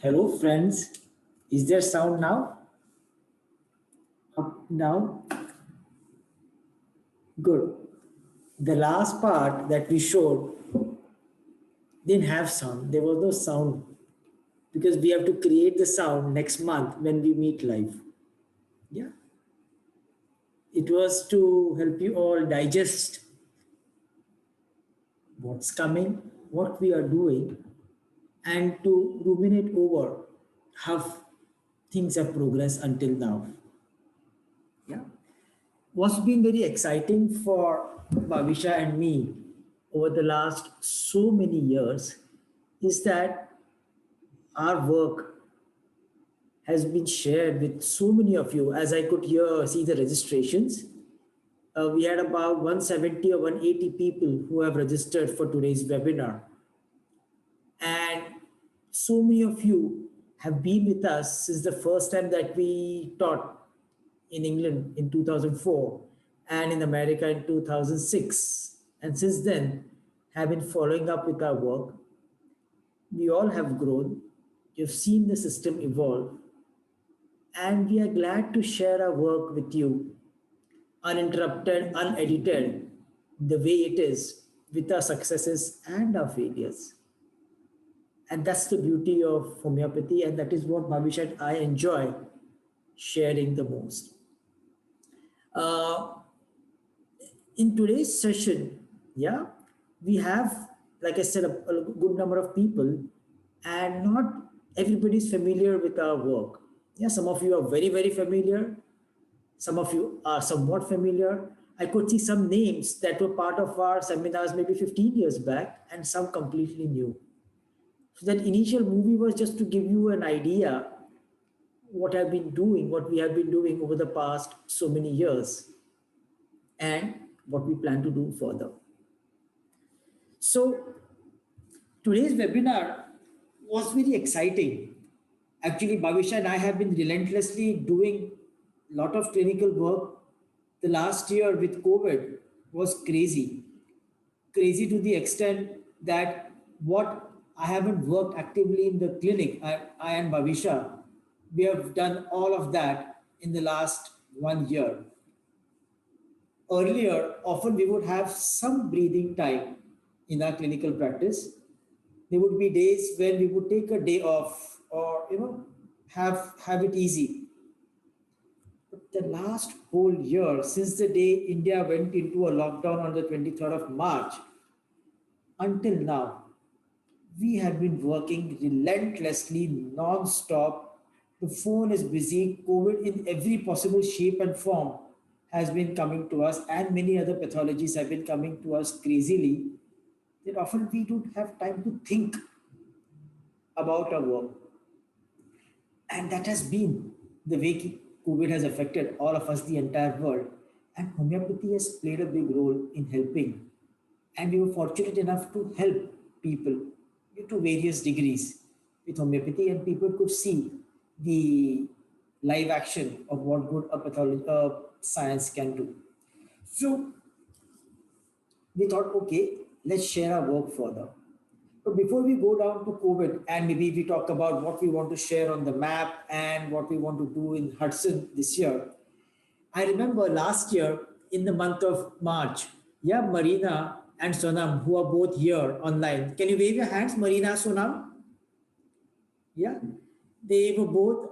Hello, friends. Is there sound now? Up now? Good. The last part that we showed didn't have sound. There was no sound because we have to create the sound next month when we meet live. Yeah. It was to help you all digest what's coming, what we are doing, and to ruminate over how things have progressed until now. Yeah. What's been very exciting for Bhavisha and me over the last so many years is that our work has been shared with so many of you. As I could hear, see the registrations. We had about 170 or 180 people who have registered for today's webinar. And so many of you have been with us since the first time that we taught in England in 2004 and in America in 2006. And since then, have been following up with our work. We all have grown. You've seen the system evolve. And we are glad to share our work with you, uninterrupted, unedited, the way it is, with our successes and our failures. And that's the beauty of homeopathy, and that is what Bhavish and I enjoy sharing the most. Uh, in today's session, yeah, we have, like I said, a good number of people, and not everybody is familiar with our work. Yeah, some of you are very, very familiar. Some of you are somewhat familiar. I could see some names that were part of our seminars maybe 15 years back, and some completely new. So that initial movie was just to give you an idea what I've been doing, what we have been doing over the past so many years, and what we plan to do further. So today's webinar was very exciting. Actually, Bhavisha and I have been relentlessly doing a lot of clinical work. The last year with COVID was crazy. Crazy to the extent that what I haven't worked actively in the clinic, I and Bhavisha, we have done all of that in the last 1 year. Earlier, often we would have some breathing time in our clinical practice. There would be days when we would take a day off or have it easy. But the last whole year, since the day India went into a lockdown on the 23rd of March, until now, we have been working relentlessly, non-stop. The phone is busy. COVID in every possible shape and form has been coming to us, and many other pathologies have been coming to us crazily. That often we don't have time to think about our work. And that has been the way COVID has affected all of us, the entire world. And homeopathy has played a big role in helping. And we were fortunate enough to help people to various degrees with homeopathy, and people could see the live action of what good a pathology science can do. So we thought, okay, let's share our work further. But before we go down to COVID and maybe we talk about what we want to share on the map and what we want to do in Hudson this year, I remember last year in the month of March, yeah, Marina and Sonam, who are both here online. Can you wave your hands, Marina, Sonam? Yeah, they were both,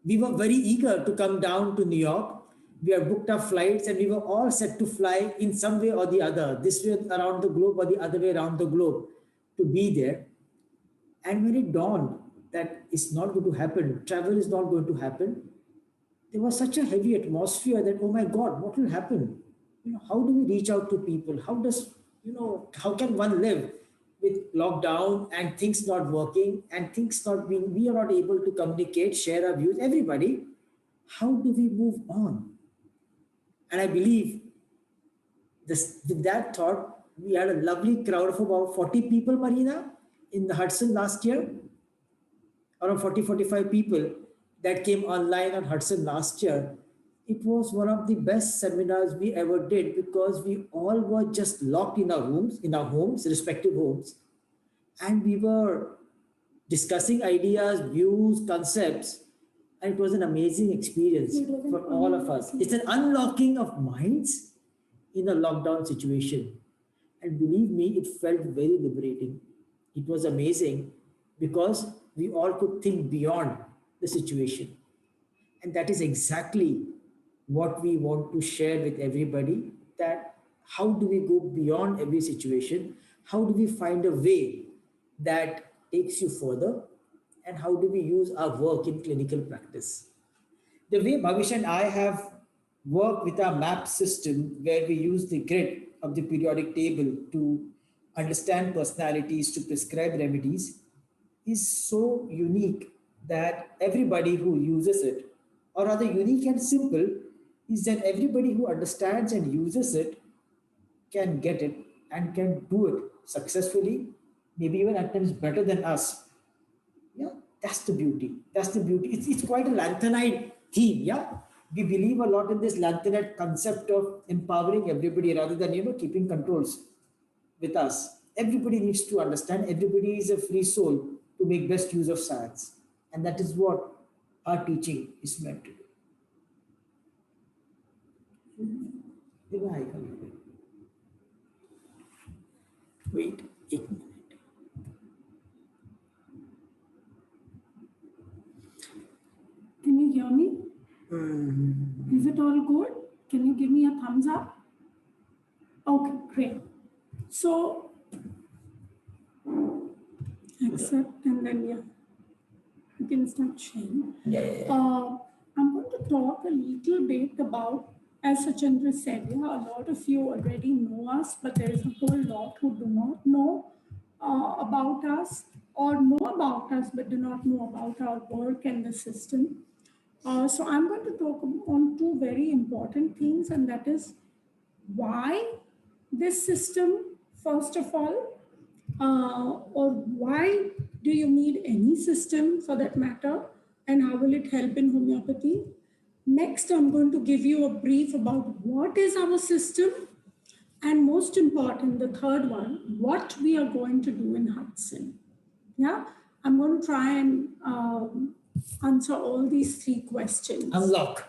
we were very eager to come down to New York. We had booked our flights and we were all set to fly in some way or the other, this way around the globe or the other way around the globe to be there. And when it dawned that it's not going to happen, travel is not going to happen, there was such a heavy atmosphere that, oh my God, what will happen? How do we reach out to people? How does, how can one live with lockdown and things not working and things not being, we are not able to communicate, share our views, everybody? How do we move on? And I believe this, with that thought, we had a lovely crowd of about 40 people, Marina, in the Hudson last year, around 40, 45 people that came online on Hudson last year. It was one of the best seminars we ever did because we all were just locked in our homes, respective homes, and we were discussing ideas, views, concepts. And it was an amazing experience for all of us. It's an unlocking of minds in a lockdown situation. And believe me, it felt very liberating. It was amazing because we all could think beyond the situation. And that is exactly what we want to share with everybody, that how do we go beyond every situation? How do we find a way that takes you further? And how do we use our work in clinical practice? The way Bhavish and I have worked with our map system, where we use the grid of the periodic table to understand personalities, to prescribe remedies, is so unique that everybody who uses it, or rather unique and simple, is that everybody who understands and uses it can get it and can do it successfully, maybe even at times better than us. Yeah, that's the beauty. That's the beauty. It's quite a lanthanide theme. Yeah, we believe a lot in this lanthanide concept of empowering everybody rather than keeping controls with us. Everybody needs to understand. Everybody is a free soul to make best use of science, and that is what our teaching is meant to do. Wait, 1 minute. Can you hear me? Is it all good? Can you give me a thumbs up? Okay, great. So, accept and then you can start sharing. I'm going to talk a little bit about, as Sachendra said, a lot of you already know us, but there is a whole lot who do not know about us, or know about us but do not know about our work and the system. So I'm going to talk on two very important things, and that is why this system, first of all, or why do you need any system for that matter, and how will it help in homeopathy? Next, I'm going to give you a brief about what is our system, and most important, the third one, what we are going to do in Hudson. Yeah, I'm going to try and answer all these three questions. Unlock.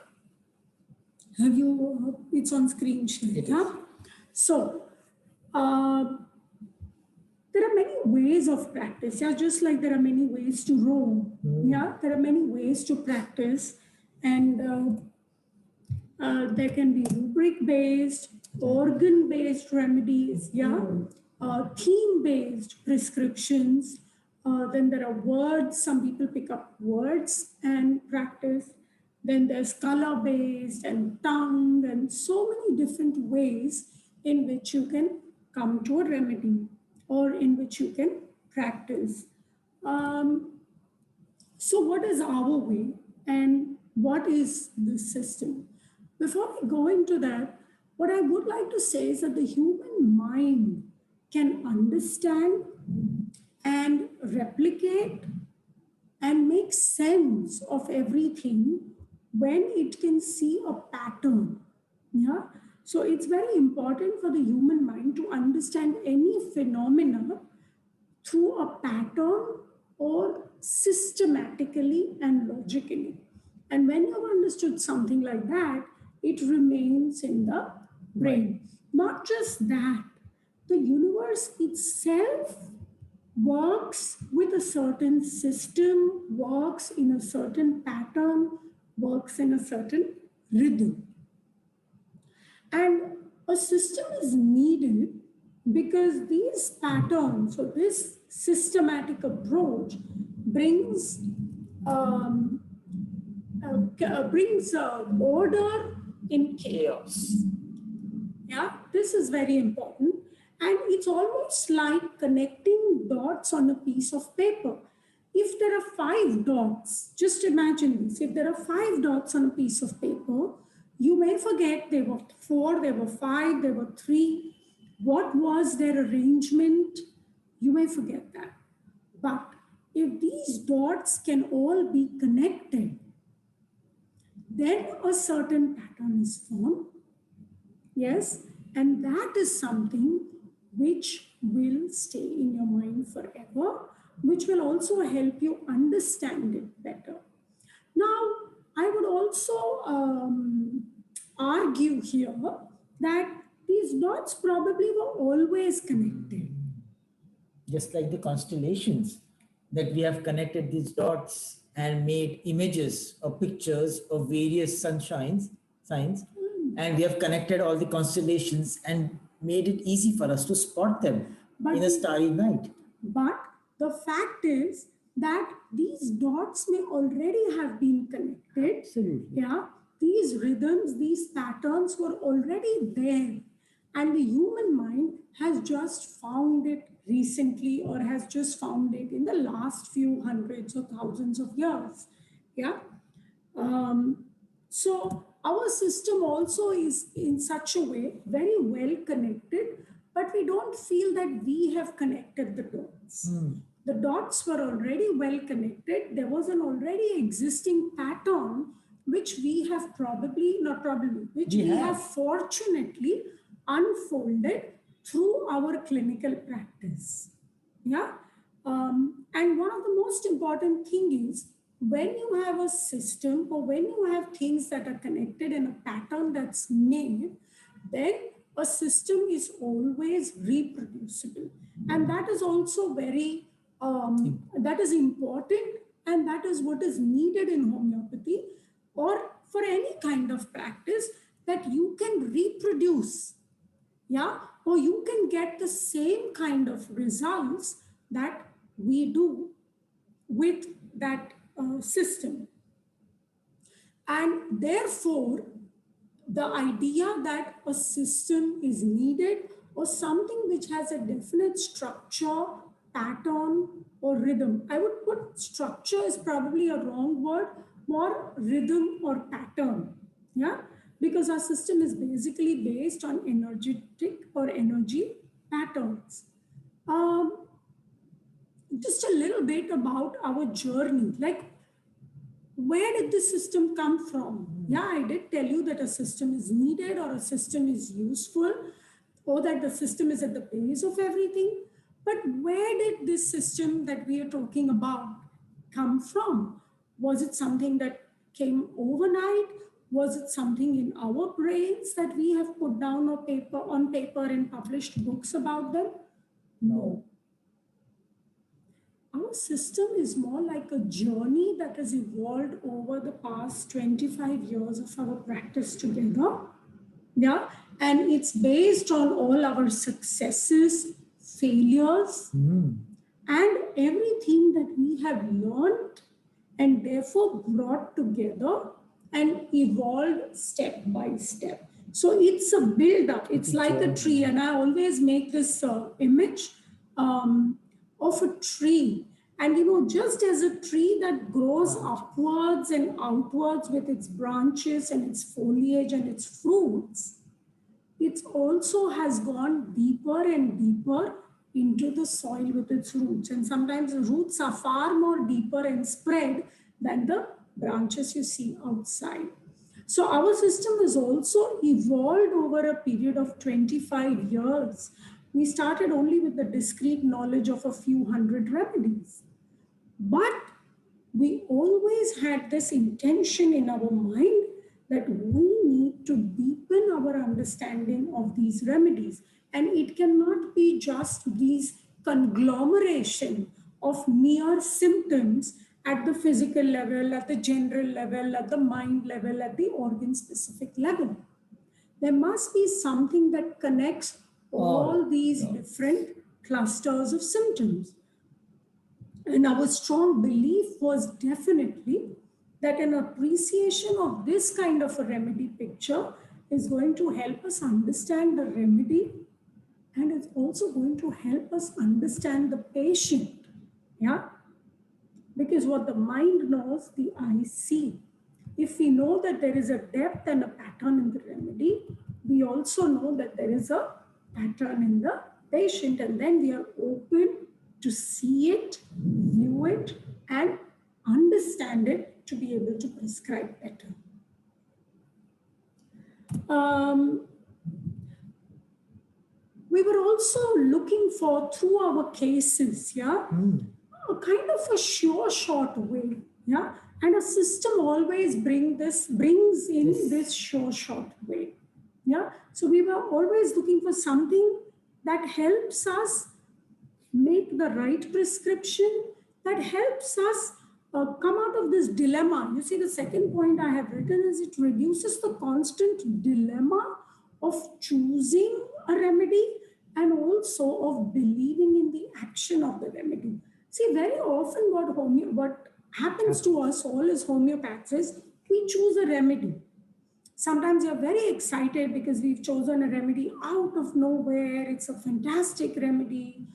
Have you, it's on screen share, yeah? So, there are many ways of practice, yeah, just like there are many ways to roam, yeah, there are many ways to practice, and there can be rubric-based, organ-based remedies, yeah, theme-based prescriptions. Then there are words. Some people pick up words and practice. Then there's color-based and tongue, and so many different ways in which you can come to a remedy or in which you can practice. So what is our way and what is the system? Before we go into that, what I would like to say is that the human mind can understand and replicate and make sense of everything when it can see a pattern. Yeah. So it's very important for the human mind to understand any phenomena through a pattern or systematically and logically. And when you've understood something like that, it remains in the brain. Not just that, the universe itself works with a certain system, works in a certain pattern, works in a certain rhythm. And a system is needed because these patterns, or this systematic approach, brings order in chaos. Yeah, this is very important. And it's almost like connecting dots on a piece of paper. If there are 5 dots, just imagine this, if there are 5 dots on a piece of paper, you may forget there were 4, there were 5, there were 3. What was their arrangement? You may forget that. But if these dots can all be connected, then a certain pattern is formed. Yes, and that is something which will stay in your mind forever. which will also help you understand it better. Now, I would also argue here that these dots probably were always connected. Just like the constellations, that we have connected these dots and made images or pictures of various signs, and we have connected all the constellations and made it easy for us to spot them in a starry night. But the fact is that these dots may already have been connected. Absolutely. Yeah, these rhythms, these patterns were already there, and the human mind has just found it recently, or has just found it in the last few hundreds or thousands of years. Yeah. So our system also is in such a way very well connected, but we don't feel that we have connected the dots. The dots were already well connected. There was an already existing pattern which we have we have fortunately unfolded through our clinical practice. Yeah. And one of the most important thing is, when you have a system, or when you have things that are connected in a pattern that's made, then a system is always reproducible. And that is also very, that is important, and that is what is needed in homeopathy or for any kind of practice, that you can reproduce, yeah, or you can get the same kind of results that we do with that system. And therefore, the idea that a system is needed, or something which has a definite structure, pattern, or rhythm. I would put structure is probably a wrong word, more rhythm or pattern. Yeah, because our system is basically based on energetic or energy patterns. Just a little bit about our journey, like, where did this system come from? Yeah, I did tell you that a system is needed, or a system is useful, or that the system is at the base of everything. But where did this system that we are talking about come from? Was it something that came overnight? Was it something in our brains that we have put down on paper and published books about them? No. Our system is more like a journey that has evolved over the past 25 years of our practice together. Yeah. And it's based on all our successes, failures, and everything that we have learned, and therefore brought together and evolved step by step. So it's a build up. It's like a tree. And I always make this image of a tree. And just as a tree that grows upwards and outwards with its branches and its foliage and its fruits, it also has gone deeper and deeper into the soil with its roots. And sometimes the roots are far more deeper and spread than the branches you see outside. So our system has also evolved over a period of 25 years. We started only with the discrete knowledge of a few hundred remedies. But we always had this intention in our mind that we need to deepen our understanding of these remedies. And it cannot be just these conglomeration of mere symptoms at the physical level, at the general level, at the mind level, at the organ specific level. There must be something that connects all these different clusters of symptoms. And our strong belief was definitely that an appreciation of this kind of a remedy picture is going to help us understand the remedy, and it's also going to help us understand the patient. Yeah? Because what the mind knows, the eye see. If we know that there is a depth and a pattern in the remedy, we also know that there is a pattern in the patient, and then we are open to see it, view it, and understand it to be able to prescribe better. We were also looking for, through our cases, a kind of a sure short way. Yeah. And a system always brings in Yes. this sure short way. Yeah. So we were always looking for something that helps us make the right prescription, that helps us come out of this dilemma. You see, the second point I have written is it reduces the constant dilemma of choosing a remedy and also of believing in the action of the remedy. See, very often what happens to us all as homeopaths is we choose a remedy. Sometimes you're very excited because we've chosen a remedy out of nowhere. It's a fantastic remedy.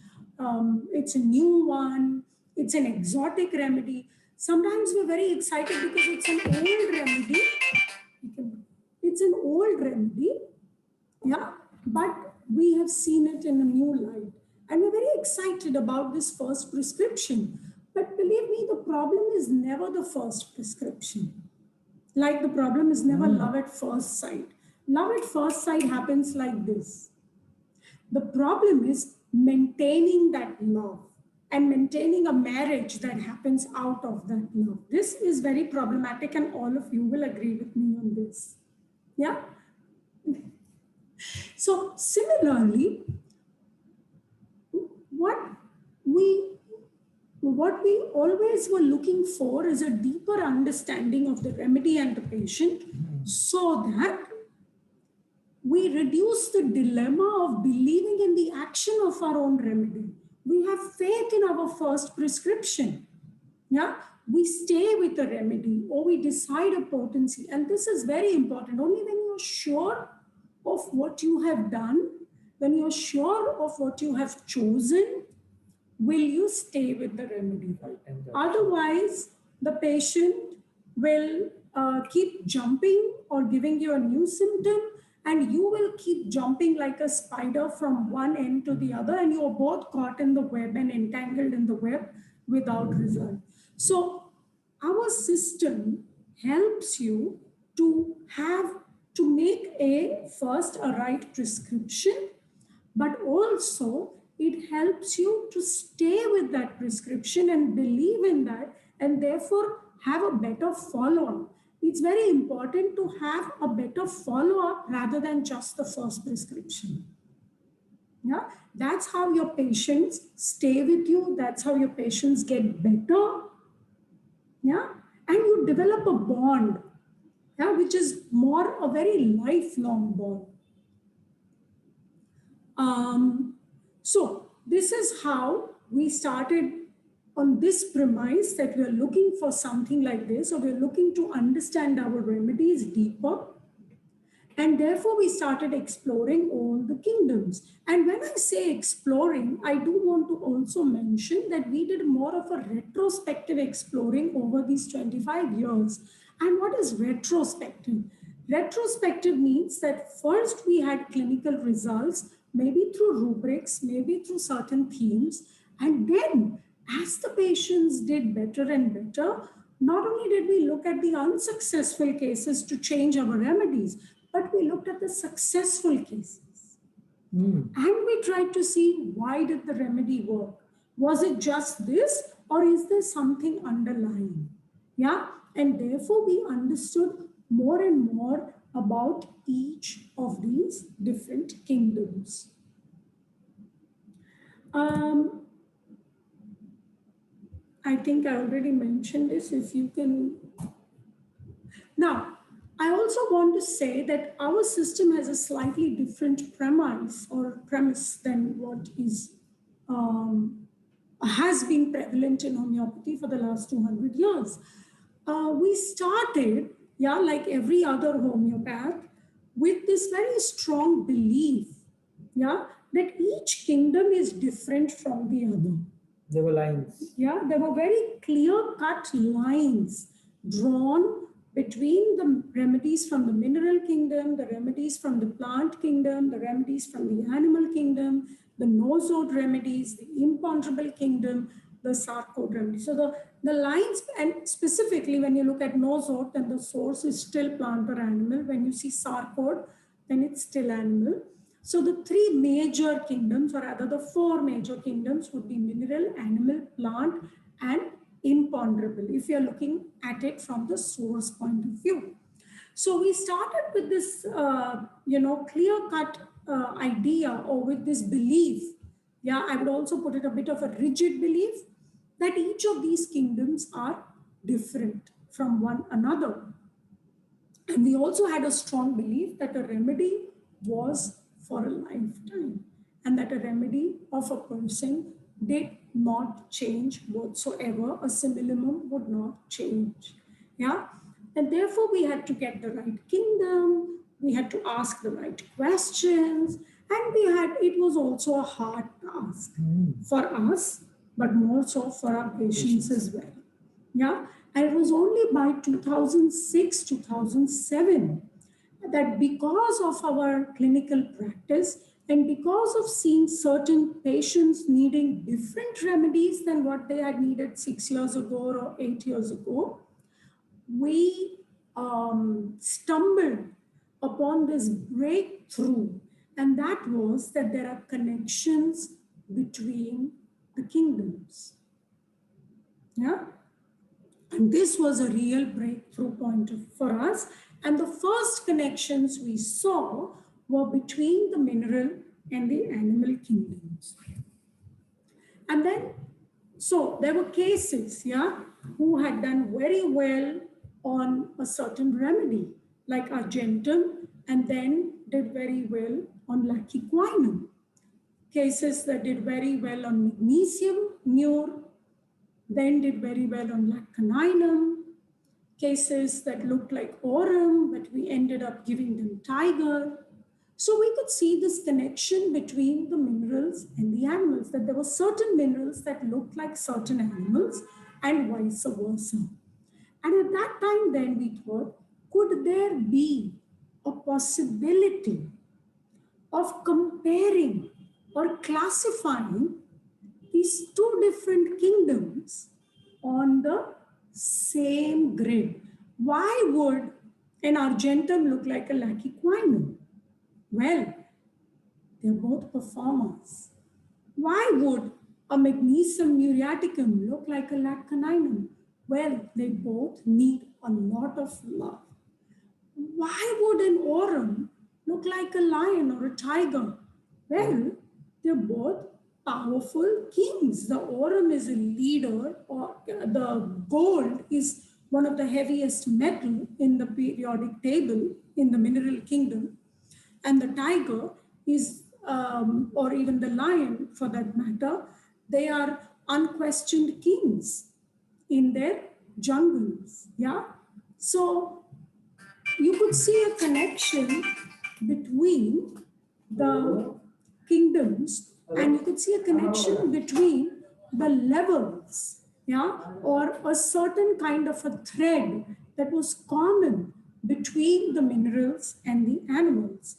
It's a new one. It's an exotic remedy. Sometimes we're very excited because it's an old remedy. It's an old remedy, yeah, but we have seen it in a new light. And we're very excited about this first prescription. But believe me, the problem is never the first prescription. Like the problem is never love at first sight. Love at first sight happens like this. The problem is maintaining that love and maintaining a marriage that happens out of that love. This is very problematic, and all of you will agree with me on this. Yeah? So, similarly, what we always were looking for is a deeper understanding of the remedy and the patient so that we reduce the dilemma of believing in the action of our own remedy. We have faith in our first prescription. Yeah, we stay with the remedy or we decide a potency. And this is very important. Only when you're sure of what you have done, when you're sure of what you have chosen, will you stay with the remedy. Otherwise, the patient will keep jumping or giving you a new symptom, and you will keep jumping like a spider from one end to the other, and you're both caught in the web and entangled in the web without result. So our system helps you to make first a right prescription, but also it helps you to stay with that prescription and believe in that, and therefore have a better follow-up. It's very important to have a better follow-up rather than just the first prescription. Yeah, that's how your patients stay with you. That's how your patients get better. Yeah, and you develop a bond, yeah, which is more a very lifelong bond. So this is how we started on this premise that we are looking for something like this, or we're looking to understand our remedies deeper. And therefore, we started exploring all the kingdoms. And when I say exploring, I do want to also mention that we did more of a retrospective exploring over these 25 years. And what is retrospective? Retrospective means that first we had clinical results, maybe through rubrics, maybe through certain themes. And then as the patients did better and better, not only did we look at the unsuccessful cases to change our remedies, but we looked at the successful cases. And we tried to see, why did the remedy work? Was it just this, or is there something underlying? Yeah, and therefore we understood more and more about each of these different kingdoms. I think I already mentioned this. If you can. Now, I also want to say that our system has a slightly different premise than what has been prevalent in homeopathy for the last 200 years. We started, yeah, like every other homeopath, with this very strong belief, yeah, that each kingdom is different from the other. There were lines. Yeah, there were very clear-cut lines drawn between the remedies from the mineral kingdom, the remedies from the plant kingdom, the remedies from the animal kingdom, the nosode remedies, the imponderable kingdom, the sarcode remedies. So the lines, and specifically when you look at nosode, then the source is still plant or animal. When you see sarcode, then it's still animal. So the three major kingdoms, or rather the four major kingdoms, would be mineral, animal, plant, and imponderable, if you're looking at it from the source point of view. So we started with this, clear-cut idea, or with this belief. Yeah, I would also put it a bit of a rigid belief that each of these kingdoms are different from one another. And we also had a strong belief that a remedy was for a lifetime, and that a remedy of a person did not change whatsoever. A simillimum would not change. Yeah. And therefore, we had to get the right kingdom, we had to ask the right questions, and it was also a hard task for us, but more so for our patients as well. Yeah. And it was only by 2006, 2007 that, because of our clinical practice and because of seeing certain patients needing different remedies than what they had needed 6 years ago or 8 years ago, we stumbled upon this breakthrough, and that was that there are connections between the kingdoms. Yeah. And this was a real breakthrough point for us. And the first connections we saw were between the mineral and the animal kingdoms. And then, so there were cases, yeah, who had done very well on a certain remedy, like argentum, and then did very well on laciquinum. Cases that did very well on magnesium mure, then did very well on lacaninum. Cases that looked like aurum, but we ended up giving them tiger. So we could see this connection between the minerals and the animals, that there were certain minerals that looked like certain animals and vice versa. And at that time, then we thought, could there be a possibility of comparing or classifying these two different kingdoms on the same grid? Why would an argentum look like a laciquinum? Well, they're both performers. Why would a magnesium muriaticum look like a lacaninum? Well, they both need a lot of love. Why would an aurum look like a lion or a tiger? Well, they're both powerful kings. The aurum is a leader, or the gold is one of the heaviest metal in the periodic table in the mineral kingdom. And the tiger is, or even the lion for that matter, they are unquestioned kings in their jungles. Yeah. So you could see a connection between the kingdoms, and you could see a connection between the levels, yeah, or a certain kind of a thread that was common between the minerals and the animals.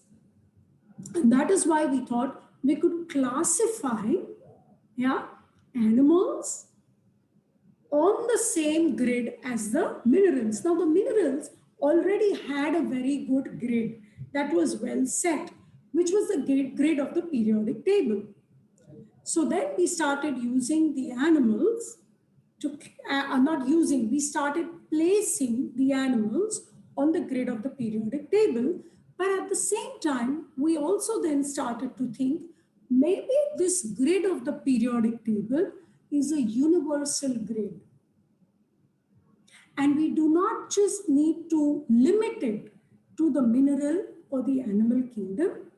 And that is why we thought we could classify, yeah, animals on the same grid as the minerals. Now the minerals already had a very good grid that was well set, which was the grid of the periodic table. So then we started using the animals to, we started placing the animals on the grid of the periodic table. But at the same time, we also then started to think, maybe this grid of the periodic table is a universal grid. And we do not just need to limit it to the mineral or the animal kingdom,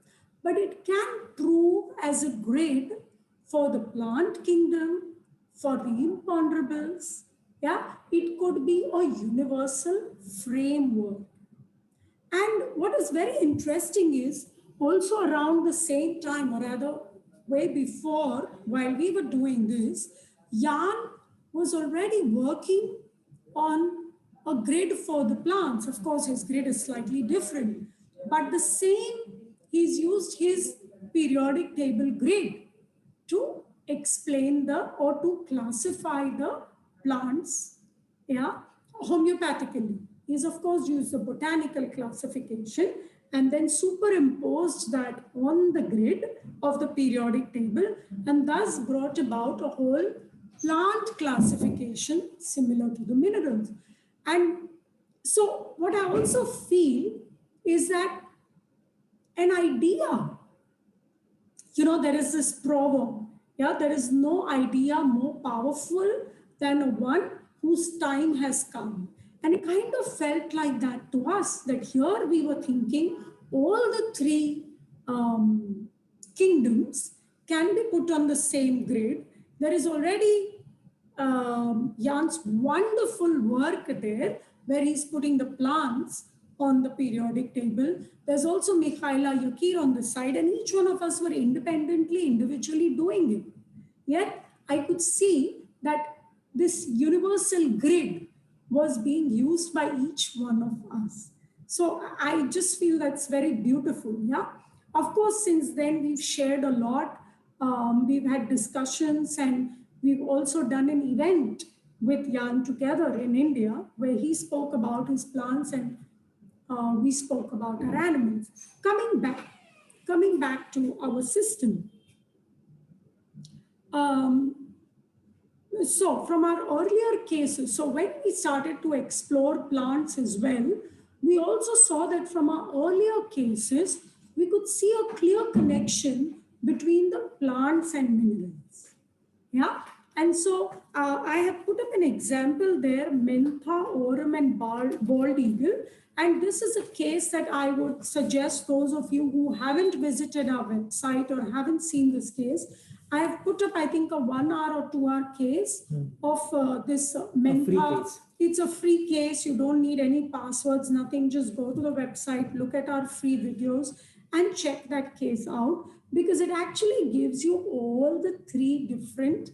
but it can prove as a grid for the plant kingdom, for the imponderables. Yeah, it could be a universal framework. And what is very interesting is, also around the same time, or rather way before, while we were doing this, Jan was already working on a grid for the plants. Of course, his grid is slightly different, but the same, he's used his periodic table grid to explain or to classify the plants, yeah, homeopathically. He's of course used the botanical classification, and then superimposed that on the grid of the periodic table, and thus brought about a whole plant classification similar to the minerals. And so what I also feel is that an idea, there is this proverb, there is no idea more powerful than one whose time has come. And it kind of felt like that to us, that here we were thinking all the three kingdoms can be put on the same grid. There is already Jan's wonderful work there, where he's putting the plants on the periodic table. There's also Mikhaila Yakir on the side, and each one of us were independently, individually doing it. Yet I could see that this universal grid was being used by each one of us. So I just feel that's very beautiful. Yeah. Of course, since then we've shared a lot. We've had discussions, and we've also done an event with Jan together in India, where he spoke about his plants and we spoke about our animals. Coming back to our system. So from our earlier cases, so when we started to explore plants as well, we also saw that from our earlier cases, we could see a clear connection between the plants and minerals. Yeah. And so I have put up an example there, Mentha, Aurum, and bald eagle. And this is a case that I would suggest those of you who haven't visited our website or haven't seen this case, I have put up, I think, a 1 hour or 2 hour case of this Mentha. It's a free case. You don't need any passwords, nothing. Just go to the website, look at our free videos, and check that case out, because it actually gives you all the three different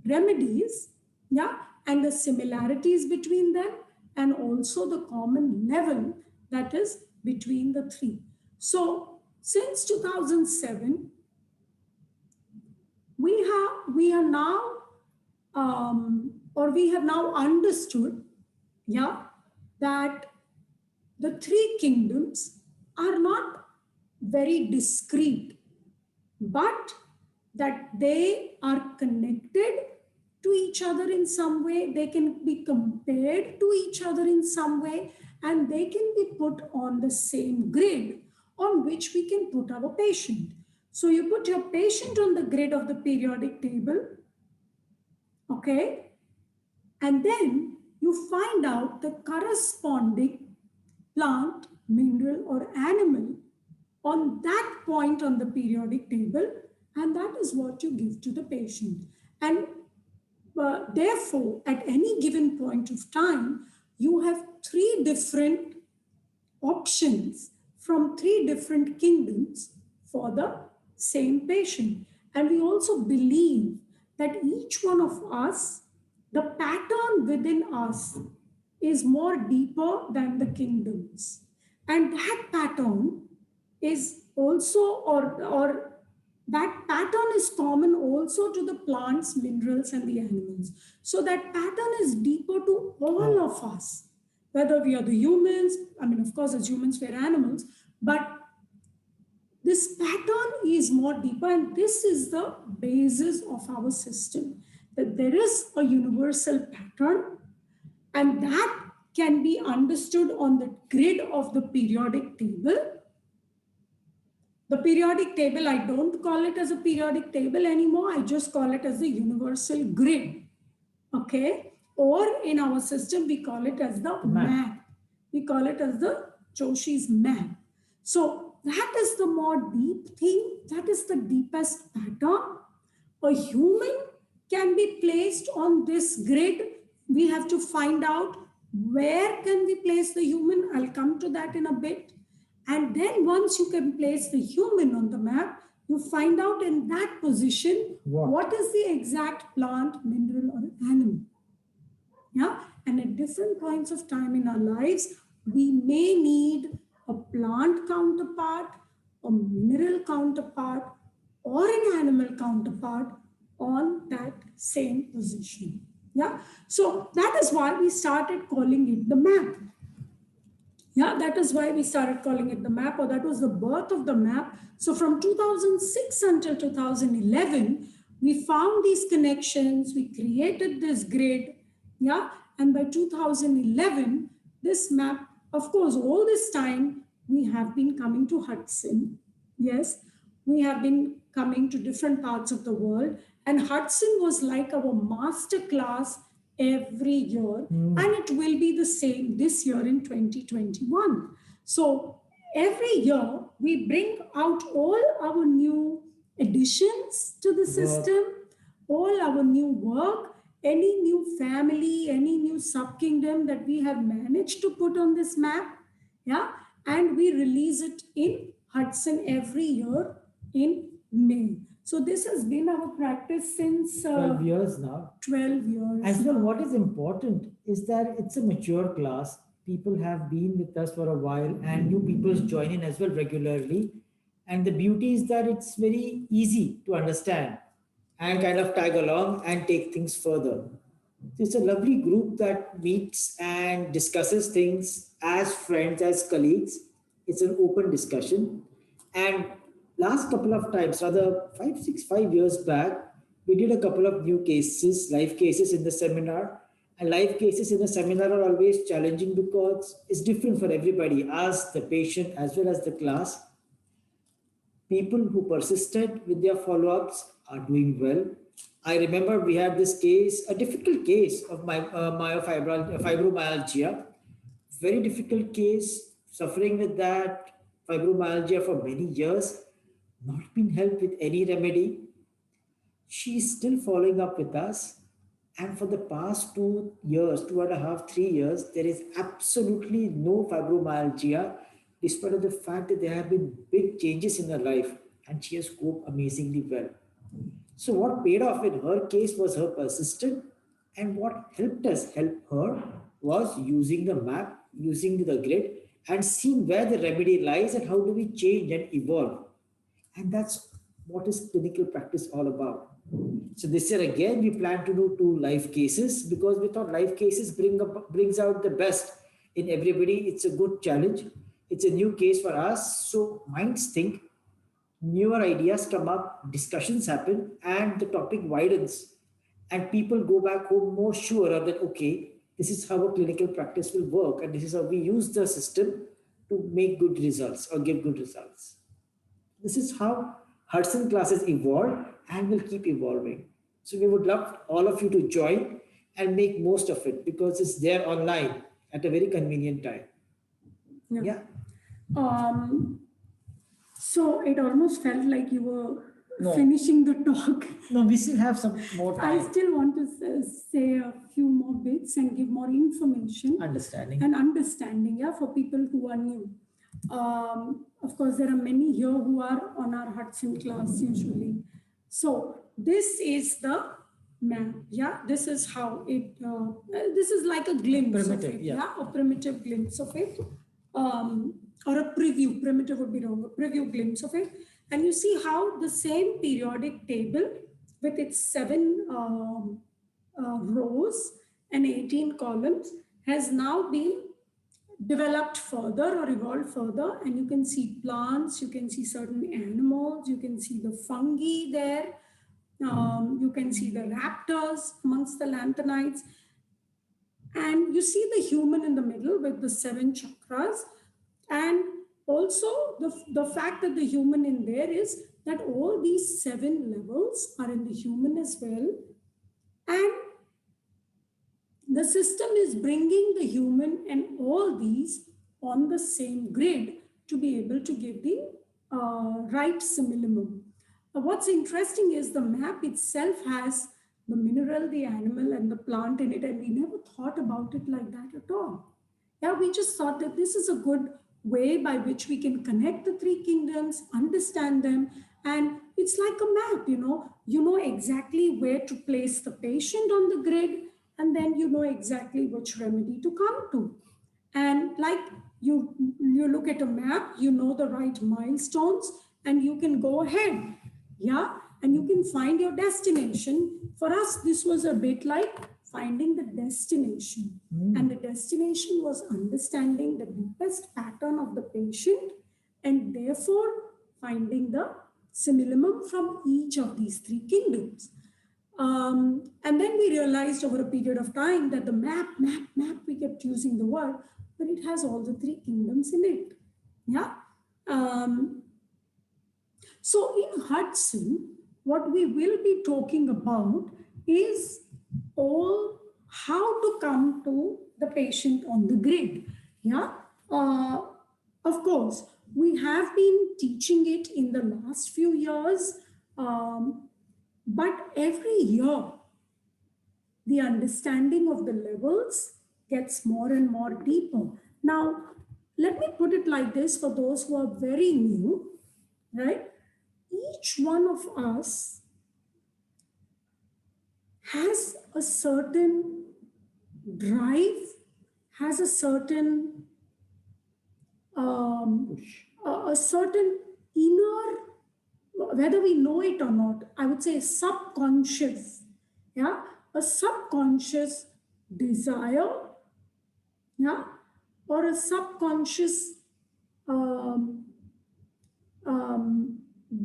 remedies, yeah, and the similarities between them, and also the common level that is between the three. So since 2007, we are now we have now understood, yeah, that the three kingdoms are not very discrete, but that they are connected to each other in some way. They can be compared to each other in some way, and they can be put on the same grid on which we can put our patient. So you put your patient on the grid of the periodic table, okay? And then you find out the corresponding plant, mineral, or animal on that point on the periodic table, and that is what you give to the patient. And therefore, at any given point of time, you have three different options from three different kingdoms for the same patient. And we also believe that each one of us, the pattern within us is more deeper than the kingdoms. And that pattern is also, or that pattern is common also to the plants, minerals, and the animals. So that pattern is deeper to all of us, whether we are the humans, I mean, of course, as humans, we're animals, but this pattern is more deeper, and this is the basis of our system, that there is a universal pattern, and that can be understood on the grid of the periodic table. The periodic table, I don't call it as a periodic table anymore. I just call it as the universal grid, okay? Or in our system, we call it as the map. We call it as the Joshi's map. So that is the more deep thing. That is the deepest pattern. A human can be placed on this grid. We have to find out where can we place the human. I'll come to that in a bit. And then once you can place the human on the map, you find out in that position what is the exact plant, mineral, or animal. Yeah, and at different points of time in our lives, we may need a plant counterpart, a mineral counterpart, or an animal counterpart on that same position. Yeah, so that is why we started calling it the map. Yeah, that is why we started calling it the map, or that was the birth of the map. So from 2006 until 2011, we found these connections, we created this grid, yeah, and by 2011, this map, of course, all this time, we have been coming to Hudson, yes, we have been coming to different parts of the world, and Hudson was like our master class every year, and it will be the same this year in 2021. So every year we bring out all our new additions to the system, all our new work, any new family, any new sub kingdom that we have managed to put on this map, yeah, and we release it in Hudson every year in May. So this has been our practice since 12 years now. 12 years. And so what is important is that it's a mature class. People have been with us for a while and new people join in as well regularly. And the beauty is that it's very easy to understand and kind of tag along and take things further. It's a lovely group that meets and discusses things as friends, as colleagues. It's an open discussion. And last couple of times, rather 5 years back, we did a couple of new cases, live cases in the seminar. And live cases in the seminar are always challenging because it's different for everybody, us, the patient, as well as the class. People who persisted with their follow-ups are doing well. I remember we had this case, a difficult case of fibromyalgia, very difficult case, suffering with that fibromyalgia for many years, not been helped with any remedy. She's still following up with us. And for the past 2 years, 2.5, 3 years, there is absolutely no fibromyalgia, despite of the fact that there have been big changes in her life, and she has coped amazingly well. So what paid off in her case was her persistence, and what helped us help her was using the map, using the grid, and seeing where the remedy lies and how do we change and evolve. And that's what is clinical practice all about. So this year again, we plan to do 2 live cases because we thought live cases brings out the best in everybody. It's a good challenge. It's a new case for us. So minds think, newer ideas come up, discussions happen, and the topic widens. And people go back home more sure that, okay, this is how a clinical practice will work. And this is how we use the system to make good results or give good results. This is how Hudson classes evolve and will keep evolving. So we would love all of you to join and make most of it because it's there online at a very convenient time. Yeah. So it almost felt like you were finishing the talk. No, we still have some more time. I still want to say a few more bits and give more information. Understanding, yeah, for people who are new. Of course, there are many here who are on our Hudson class usually. So this is the map. Yeah, this is how it. This is like a glimpse of it. Yeah, a primitive glimpse of it, or a preview. Primitive would be wrong. A preview glimpse of it, and you see how the same periodic table with its 7 rows and 18 columns has now been developed further or evolved further, and you can see plants, you can see certain animals, you can see the fungi there, you can see the raptors amongst the lanthanides, and you see the human in the middle with the 7 chakras, and also the fact that the human in there is that all these 7 levels are in the human as well, and the system is bringing the human and all these on the same grid to be able to give the right simillimum. What's interesting is the map itself has the mineral, the animal, and the plant in it, and we never thought about it like that at all. Yeah, we just thought that this is a good way by which we can connect the 3 kingdoms, understand them, and it's like a map, you know exactly where to place the patient on the grid, and then you know exactly which remedy to come to. And like you look at a map, you know the right milestones, and you can go ahead, yeah, and you can find your destination. For us, this was a bit like finding the destination. And the destination was understanding the deepest pattern of the patient and therefore finding the simillimum from each of these three kingdoms. And then we realized over a period of time that the map, we kept using the word, but it has all the three kingdoms in it. Yeah. So in Hudson, what we will be talking about is all how to come to the patient on the grid. Yeah. Of course, we have been teaching it in the last few years, but every year, the understanding of the levels gets more and more deeper. Now, let me put it like this for those who are very new, right? Each one of us has a certain drive, has a certain a certain inner, whether we know it or not, I would say subconscious, yeah, a subconscious desire, yeah, or a subconscious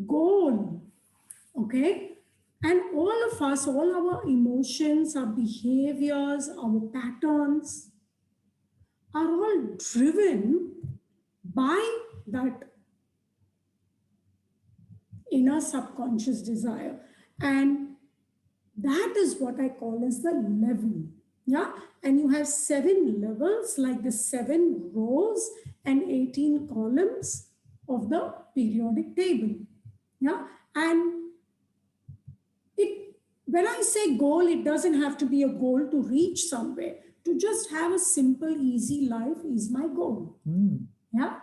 goal, okay? And all of us, all our emotions, our behaviors, our patterns are all driven by that inner subconscious desire. And that is what I call as the level. Yeah. And you have 7 levels, like the 7 rows and 18 columns of the periodic table. Yeah. And when I say goal, it doesn't have to be a goal to reach somewhere. To just have a simple, easy life is my goal. Yeah.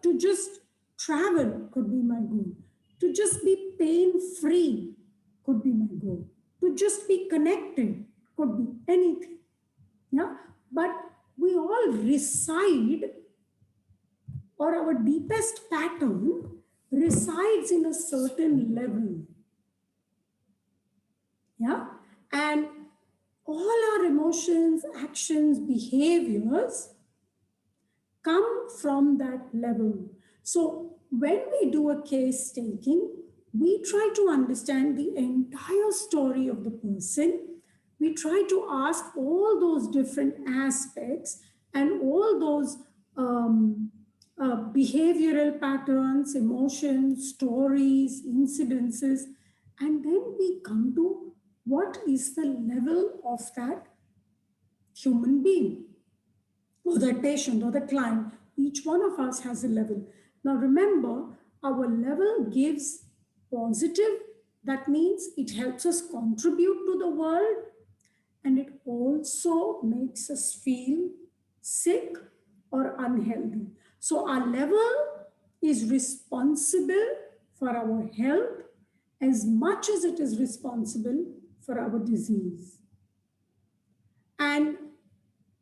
To just travel could be my goal. To just be pain-free could be my goal. To just be connected could be anything. Yeah. But we all reside, or our deepest pattern resides in a certain level. Yeah. And all our emotions, actions, behaviors come from that level. So when we do a case taking, we try to understand the entire story of the person. We try to ask all those different aspects and all those behavioral patterns, emotions, stories, incidences, and then we come to what is the level of that human being or that patient or the client. Each one of us has a level. Now remember, our level gives positive. That means it helps us contribute to the world, and it also makes us feel sick or unhealthy. So our level is responsible for our health as much as it is responsible for our disease. And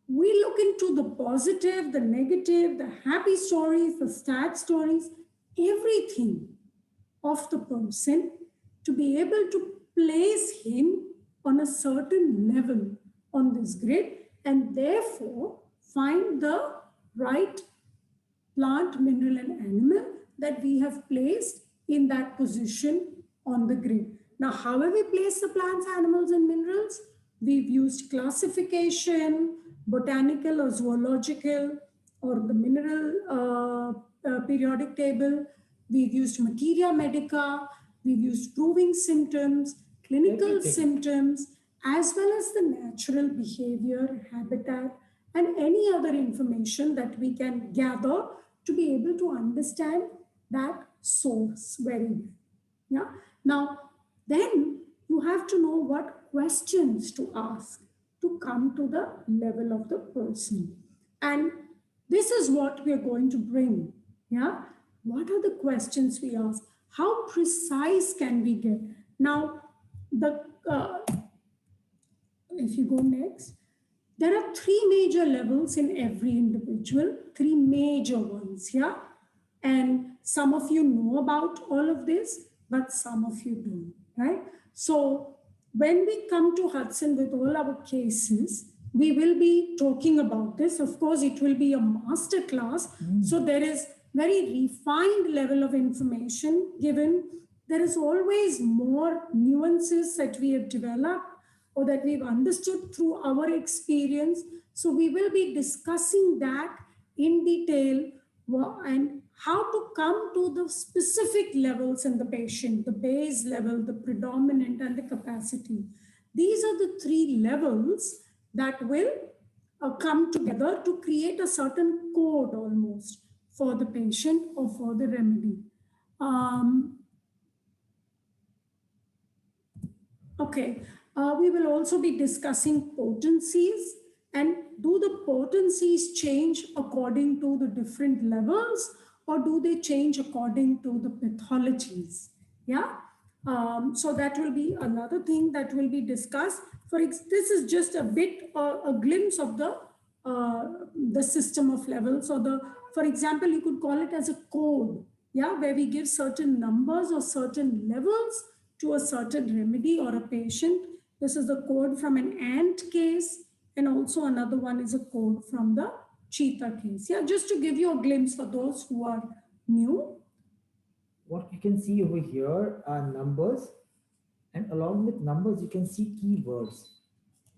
we look into the positive, the negative, the happy stories, the sad stories, everything of the person to be able to place him on a certain level on this grid and therefore find the right plant, mineral, and animal that we have placed in that position on the grid. Now, how have we placed the plants, animals, and minerals? We've used classification, botanical or zoological, or the mineral periodic table. We've used materia medica. We've used proving symptoms, clinical symptoms, as well as the natural behavior, habitat, and any other information that we can gather to be able to understand that source very well. Yeah. Now, then you have to know what questions to ask to come to the level of the person. And this is what we are going to bring. Yeah. What are the questions we ask? How precise can we get? Now, if you go next, there are 3 major levels in every individual, 3 major ones, yeah? And some of you know about all of this, but some of you don't, right? So when we come to Hudson with all our cases, we will be talking about this. Of course, it will be a master class. So there is very refined level of information given. There is always more nuances that we have developed or that we've understood through our experience. So we will be discussing that in detail and how to come to the specific levels in the patient, the base level, the predominant, and the capacity. These are the three levels that will come together to create a certain code almost for the patient or for the remedy. Okay, we will also be discussing potencies, and do the potencies change according to the different levels, or do they change according to the pathologies? Yeah, so that will be another thing that will be discussed. This is just a bit a glimpse of the system of levels, or for example, you could call it as a code. Yeah, where we give certain numbers or certain levels to a certain remedy or a patient. This is the code from an ant case, and also another one is a code from the cheetah case. Yeah, just to give you a glimpse for those who are new. What you can see over here are numbers, and along with numbers, you can see keywords.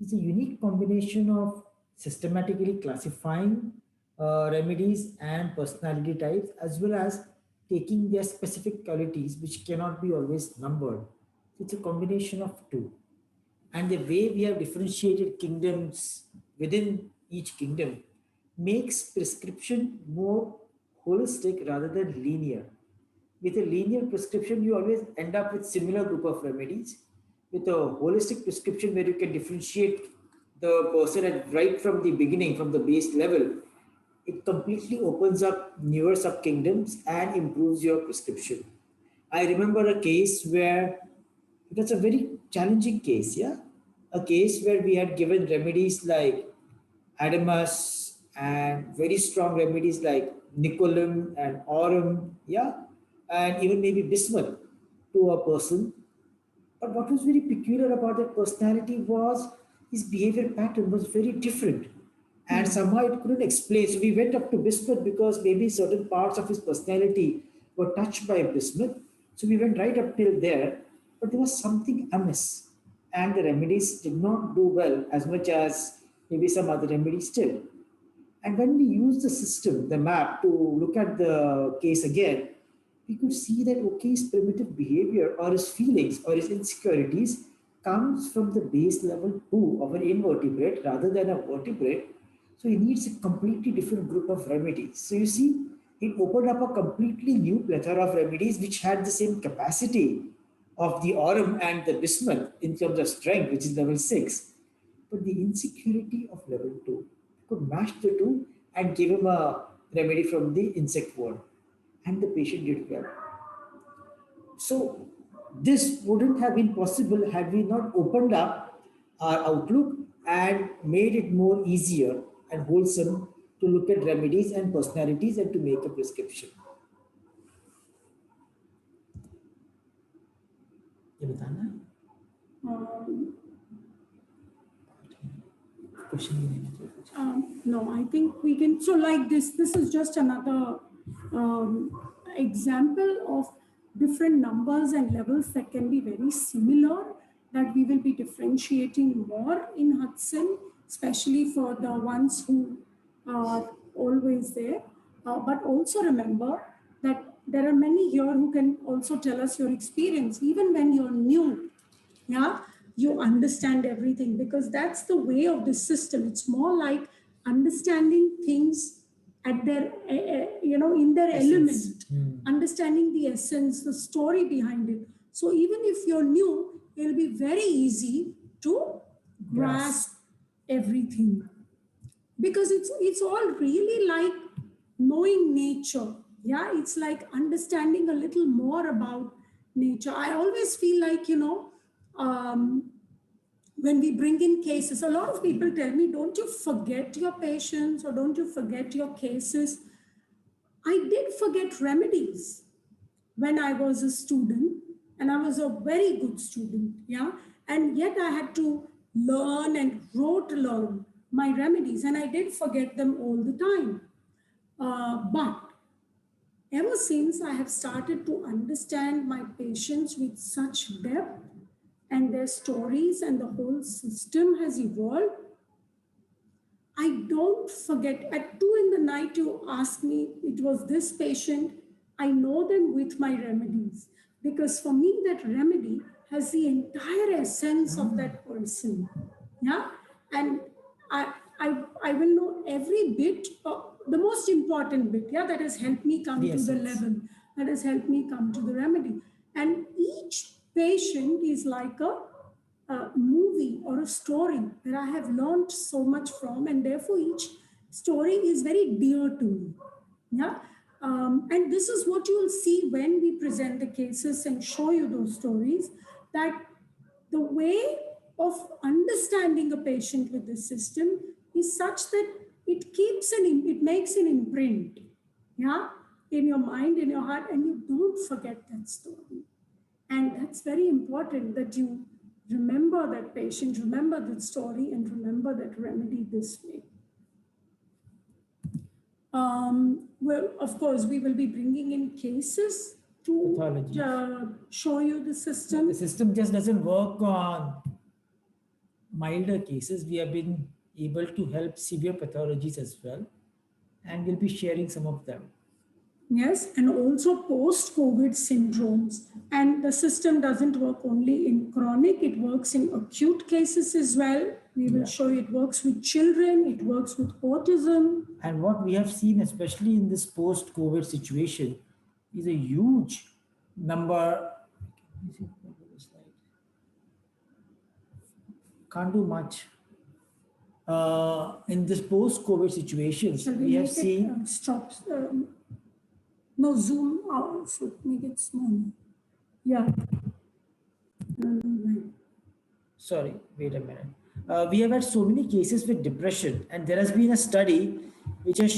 It's a unique combination of systematically classifying remedies and personality types, as well as taking their specific qualities, which cannot be always numbered. It's a combination of two. And the way we have differentiated kingdoms within each kingdom makes prescription more holistic rather than linear. With a linear prescription, you always end up with similar group of remedies. With a holistic prescription where you can differentiate the person right from the beginning, from the base level, it completely opens up newer sub kingdoms and improves your prescription. I remember a case where it was a very challenging case, yeah. A case where we had given remedies like Adamas and very strong remedies like Nicolum and Aurum, yeah, and even maybe Bismuth to a person. But what was very peculiar about that personality was his behavior pattern was very different. And somehow it couldn't explain. So we went up to Bismuth because maybe certain parts of his personality were touched by Bismuth. So we went right up till there, but there was something amiss. And the remedies did not do well as much as maybe some other remedies did. And when we use the system, the map, to look at the case again, we could see that okay, his primitive behavior or his feelings or his insecurities comes from the base level 2 of an invertebrate rather than a vertebrate. So he needs a completely different group of remedies. So you see, it opened up a completely new plethora of remedies which had the same capacity of the aurum and the bismuth in terms of strength, which is level 6. But the insecurity of level 2 could match the two and give him a remedy from the insect world. And the patient did well. So this wouldn't have been possible had we not opened up our outlook and made it more easier and wholesome to look at remedies and personalities and to make a prescription. ये बताना है? Question ही नहीं है. No, I think we can. So like this is just another example of different numbers and levels that can be very similar, that we will be differentiating more in Hudson, especially for the ones who are always there. But also remember that there are many here who can also tell us your experience, even when you're new. Yeah, you understand everything, because that's the way of the system. It's more like understanding things at their, in their element, understanding the essence, the story behind it. So even if you're new, it'll be very easy to grasp everything, because it's all really like knowing nature. Yeah, it's like understanding a little more about nature. I always feel like, when we bring in cases, a lot of people tell me, don't you forget your patients or don't you forget your cases. I did forget remedies when I was a student, and I was a very good student. Yeah. And yet I had to learn and wrote learn my remedies, and I did forget them all the time. But ever since I have started to understand my patients with such depth and their stories, and the whole system has evolved, I don't forget. At 2 in the night, you ask me, it was this patient. I know them with my remedies, because for me, that remedy has the entire essence of that person. Yeah. And I will know every bit, the most important bit, yeah, that has helped me come The to the essence. level, that has helped me come to the remedy. And each patient is like a movie or a story that I have learned so much from, and therefore each story is very dear to me. Yeah. And this is what you will see when we present the cases and show you those stories, that the way of understanding a patient with the system is such that it makes an imprint, yeah, in your mind, in your heart, and you don't forget that story. And that's very important, that you remember that patient, remember that story, and remember that remedy this way. Well, of course, we will be bringing in cases to show you the system. The system just doesn't work on milder cases. We have been able to help severe pathologies as well, and we'll be sharing some of them. Yes, and also post-COVID syndromes. And the system doesn't work only in chronic, it works in acute cases as well. We will show you it works with children, it works with autism. And what we have seen, especially in this post-COVID situation, is a huge number. Can't do much. In this post-COVID situations, Shall we have make it, seen. stop. No, zoom out, so make it smaller. Yeah. Sorry, wait a minute. We have had so many cases with depression, and there has been a study which has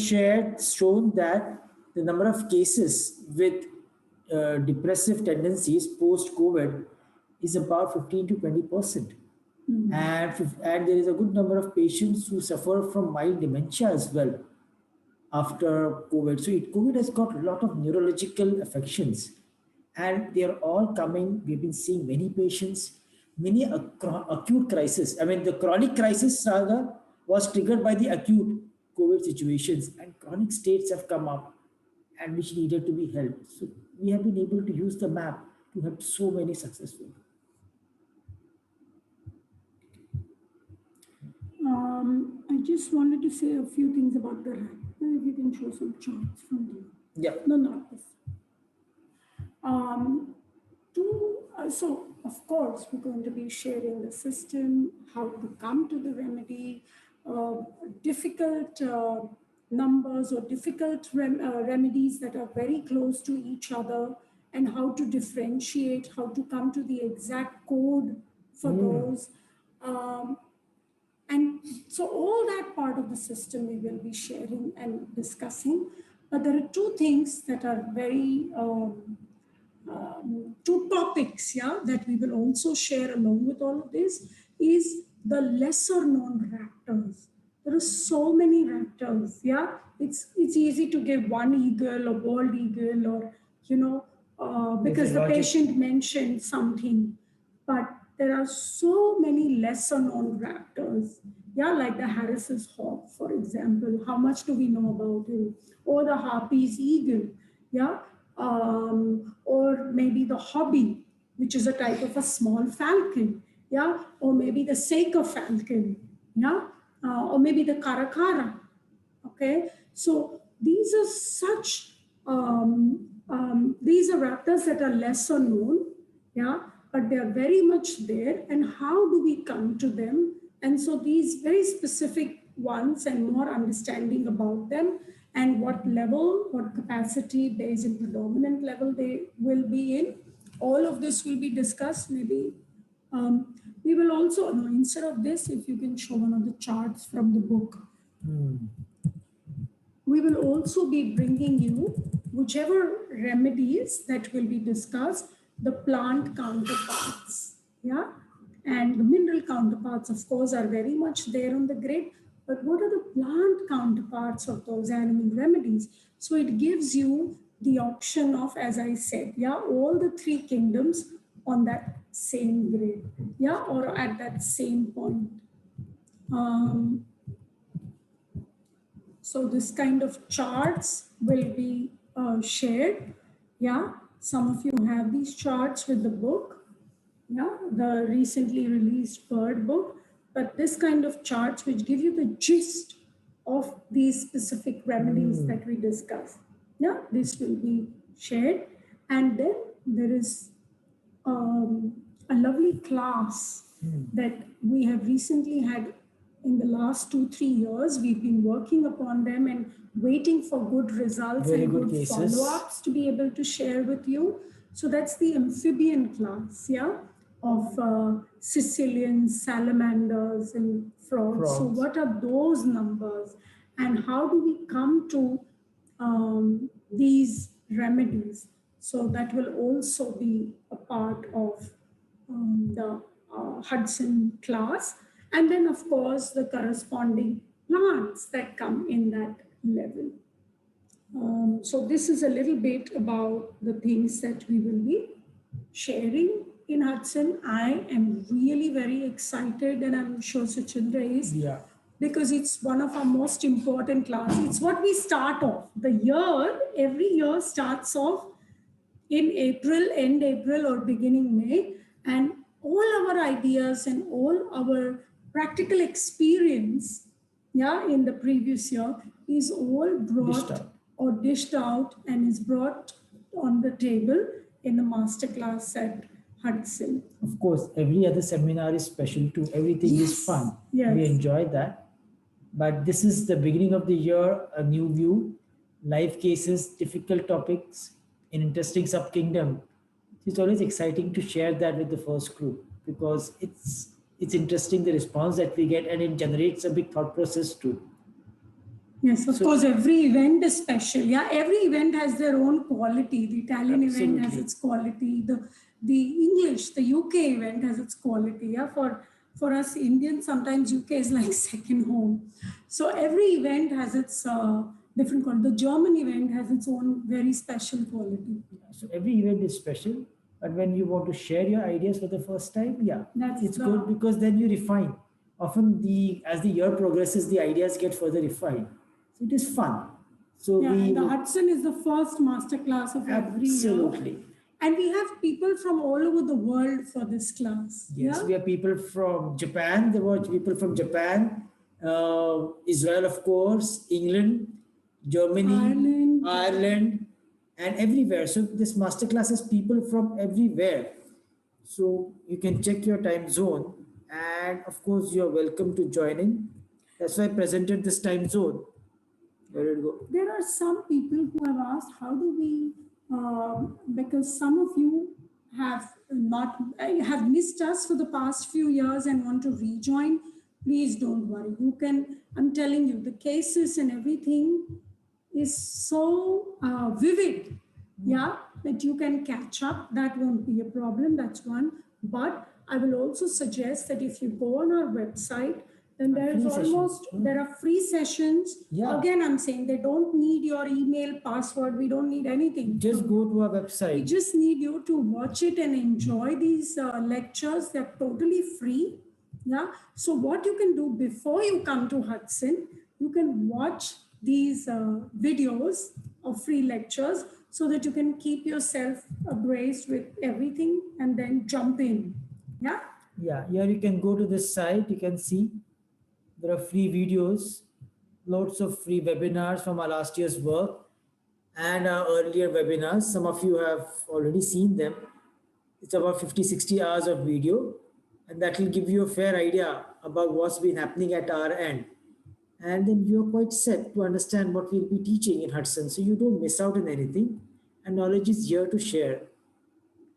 shown that the number of cases with depressive tendencies post-COVID is about 15 to 20%. And there is a good number of patients who suffer from mild dementia as well after COVID. So COVID has got a lot of neurological affections, and they are all coming. We've been seeing many patients, many acute crisis. I mean, the chronic crisis rather was triggered by the acute COVID situations, and chronic states have come up and which needed to be helped. So we have been able to use the map to help so many successfully. I just wanted to say a few things about the rat. If you can show some charts from there. Yeah. No, not this. So, of course, we're going to be sharing the system, how to come to the remedy, difficult numbers or difficult remedies that are very close to each other, and how to differentiate, how to come to the exact code for those. And so all that part of the system we will be sharing and discussing. But there are two things that are very, two topics, yeah, that we will also share along with all of this, is the lesser known raptors. There are so many raptors, yeah. It's easy to give one eagle or bald eagle, or, you know, because the patient mentioned something, but there are so many lesser known raptors, yeah, like the Harris's hawk, for example. How much do we know about him? Or the Harpy's eagle, yeah, or maybe the hobby, which is a type of a small falcon, yeah, or maybe the Seika falcon, yeah, or maybe the Caracara, okay. So these are such, these are raptors that are lesser known, yeah, but they are very much there. And how do we come to them? And so these very specific ones, and more understanding about them, and what level, what capacity, base and predominant level they will be in, all of this will be discussed. Maybe we will also, no, instead of this, if you can show one of the charts from the book. We will also be bringing you whichever remedies that will be discussed, the plant counterparts, yeah? And the mineral counterparts, of course, are very much there on the grid. But what are the plant counterparts of those animal remedies? So it gives you the option of, as I said, yeah, all the three kingdoms on that same grid, yeah, or at that same point. So this kind of charts will be shared. Yeah, some of you have these charts with the book. Yeah, the recently released bird book. But this kind of charts which give you the gist of these specific remedies that we discussed. Yeah, this will be shared. And then there is a lovely class that we have recently had in the last 2-3 years. We've been working upon them and waiting for good results Very and good good cases. follow-ups to be able to share with you. So that's the amphibian class, yeah, of Sicilians, salamanders, and frogs. So Frogs. what are those numbers, and how do we come to these remedies? So that will also be a part of the Hudson class. And then, of course, the corresponding plants that come in that level. So this is a little bit about the things that we will be sharing in Hudson. I am really very excited, and I'm sure Suchindra is, Yeah. because it's one of our most important classes. It's what we start off. The year, every year starts off in April, end April or beginning May, and all our ideas and all our practical experience, yeah, in the previous year is all Dished brought out. or dished out and is brought on the table in the masterclass at Hudson. Of course, every other seminar is special too. Everything is Yes. fun. Yes. We enjoy that. But this is the beginning of the year, a new view, live cases, difficult topics in interesting sub kingdom. It's always exciting to share that with the first group because it's interesting the response that we get, and it generates a big thought process too. Yes, of So- course, every event is special. Yeah, every event has their own quality. The Italian event has Absolutely. its quality. The English, the UK event has its quality. Yeah, for us Indians, sometimes UK is like second home. So every event has its different quality. The German event has its own very special quality. So every event is special, but when you want to share your ideas for the first time, yeah, That's it's the- good because then you refine. Often as the year progresses, the ideas get further refined. So it is fun. So Yeah, we and the will- Hudson is the first masterclass of every year. absolutely. And we have people from all over the world for this class. Yes, yeah? we have people from Japan. There were people from Japan, Israel, of course, England, Germany, Ireland, and everywhere. So this masterclass has people from everywhere. So you can check your time zone, and of course, you're welcome to join in. That's why I presented this time zone. Where did it go? There are some people who have asked, how do we, because some of you have not, have missed us for the past few years and want to rejoin, please don't worry. You can, I'm telling you, the cases and everything is so vivid, yeah, that you can catch up. That won't be a problem, that's one. But I will also suggest that if you go on our website, then there is Free sessions. almost, there are free sessions. Yeah. Again, I'm saying they don't need your email password. We don't need anything. Just go to our We website. just need you to watch it and enjoy these lectures. They're totally free. Yeah. So what you can do before you come to Hudson, you can watch these videos of free lectures so that you can keep yourself abreast with everything and then jump in. Yeah. Yeah, here you can go to this site. You can see there are free videos, lots of free webinars from our last year's work and our earlier webinars. Some of you have already seen them. It's about 50-60 hours of video, and that will give you a fair idea about what's been happening at our end. And then you're quite set to understand what we'll be teaching in Hudson, so you don't miss out on anything. And knowledge is here to share.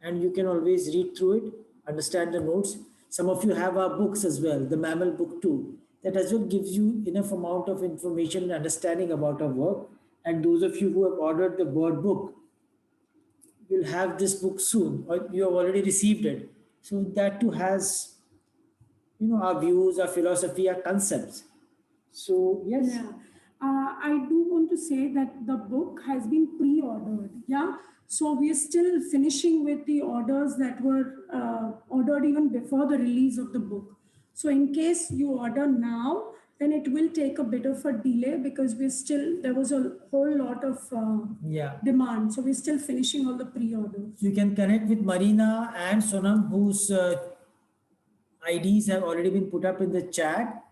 And you can always read through it, understand the notes. Some of you have our books as well, the mammal book too. That as well gives you enough amount of information and understanding about our work. And those of you who have ordered the bird book will have this book soon, or you have already received it. So that too has our views, our philosophy, our concepts. So yes. Yeah. I do want to say that the book has been pre-ordered. Yeah. So we are still finishing with the orders that were ordered even before the release of the book. So in case you order now, then it will take a bit of a delay because there was a whole lot of Yeah. demand. So we're still finishing all the pre-orders. You can connect with Marina and Sonam, whose IDs have already been put up in the chat.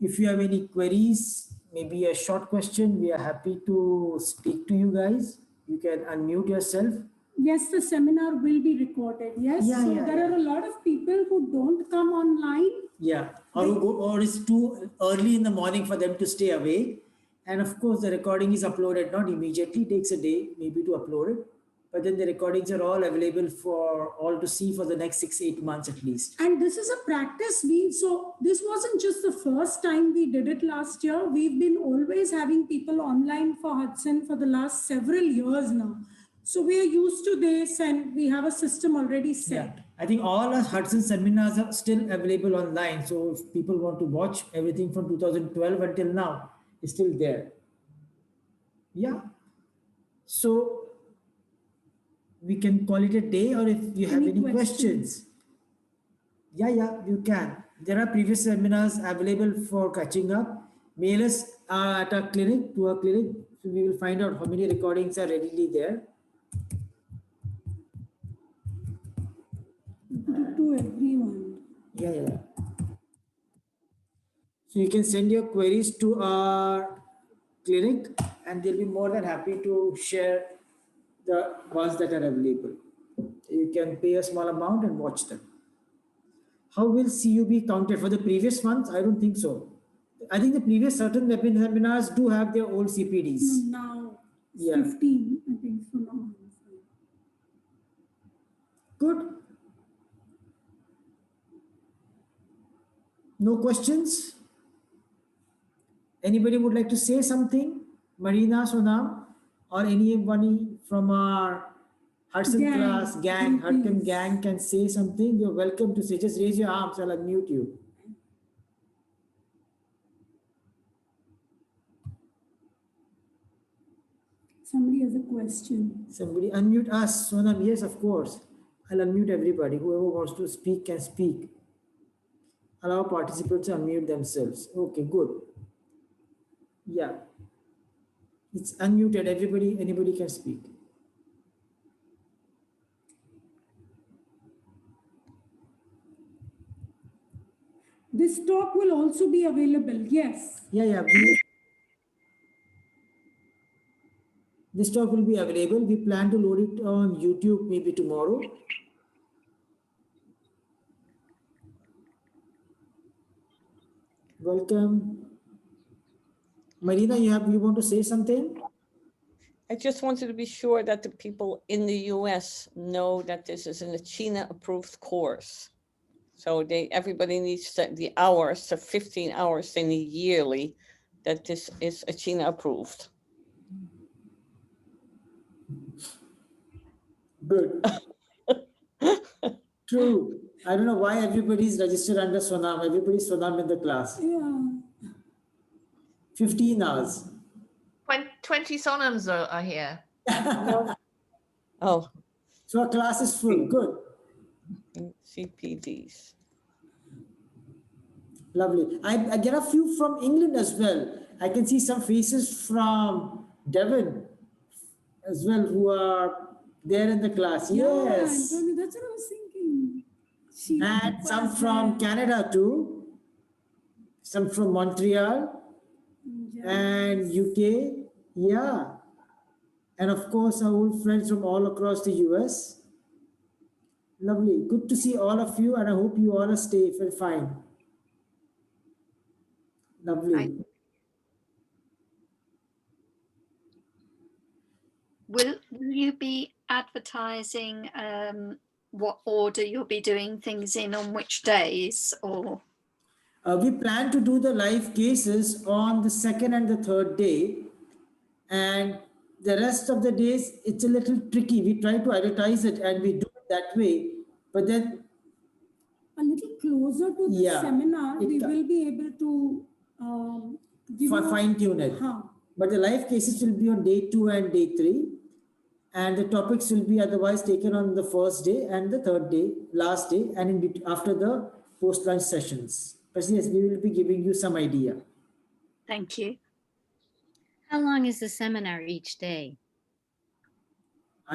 If you have any queries, maybe a short question, we are happy to speak to you guys. You can unmute yourself. Yes, the seminar will be recorded. Yes. Yeah, So yeah, there yeah. are a lot of people who don't come online. Yeah, or it's too early in the morning for them to stay awake. And of course, the recording is uploaded not immediately, it takes a day maybe to upload it. But then the recordings are all available for all to see for the next 6-8 months at least. And this is a practice so this wasn't just the first time we did it last year. We've been always having people online for Hudson for the last several years now. So we are used to this and we have a system already set. Yeah, I think all our Hudson seminars are still available online. So if people want to watch everything from 2012 until now, it's still there. Yeah. So we can call it a day, or if you have any questions. Yeah, you can. There are previous seminars available for catching up. Mail us at our clinic, to our clinic. So we will find out how many recordings are readily there. To everyone. Yeah. So you can send your queries to our clinic and they'll be more than happy to share the ones that are available. You can pay a small amount and watch them. How will CU be counted for the previous ones? I don't think so. I think the previous certain webinars do have their old CPDs. Now, Yeah. 15, I think so now. Good. No questions? Anybody would like to say something? Marina, Sonam, or anybody from our Hudson class gang, Hudson gang can say something? You're welcome to say. Just raise your arms, I'll unmute you. Somebody has a question. Somebody unmute us, Sonam. Yes, of course. I'll unmute everybody. Whoever wants to speak can speak. Allow participants to unmute themselves. Okay, good. Yeah. It's unmuted. Anybody can speak. This talk will also be available. Yes. Yeah. This talk will be available. We plan to load it on YouTube maybe tomorrow. Welcome. Marina, you want to say something? I just wanted to be sure that the people in the US know that this is an Achina approved course. So everybody needs the hours, the 15 hours they need yearly, that this is Achina approved. Good. True. I don't know why everybody's registered under Sonam. Everybody's Sonam in the class. Yeah. 15 hours. 20 Sonams are here. Oh. So our class is full. Good. CPDs. Lovely. I get a few from England as well. I can see some faces from Devon as well who are there in the class. Yeah, Yes. Antonio, that's what I was thinking. And some from Canada too. Some from Montreal and UK. Yeah. And of course, our old friends from all across the US. Lovely. Good to see all of you, and I hope you all are safe and fine. Lovely. Will you be advertising what order you'll be doing things in on which days, or? We plan to do the live cases on the second and the third day, and the rest of the days it's a little tricky. We try to advertise it and we do it that way, but then a little closer to the Yeah, seminar, it we ca- will be able to give you a- fine tune it. Huh. But the live cases will be on day 2 and day 3, and the topics will be otherwise taken on the first day and the third day, last day, and after the post lunch sessions. But yes, we will be giving you some idea. Thank you. How long is the seminar each day?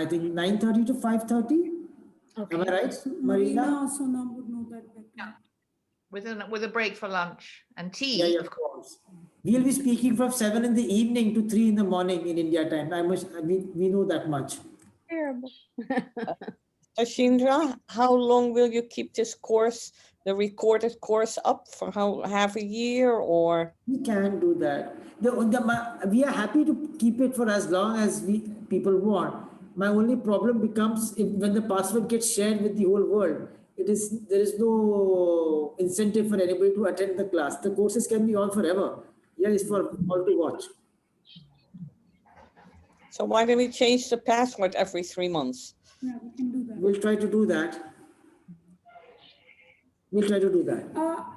I think 9:30 to 5:30. Am I right, Marina Marina? or Sonam would know that better. With a break for lunch and tea. Yeah, of course. We'll be speaking from 7 in the evening to 3 in the morning in India time. We know that much. Terrible. Ashindra, how long will you keep this course, the recorded course up for half a year or? We can do that. We are happy to keep it for as long as people want. My only problem becomes when the password gets shared with the whole world. There is no incentive for anybody to attend the class. The courses can be on forever. Yeah, it's for all to watch. So why don't we change the password every 3 months? Yeah, we can do that. We'll try to do that.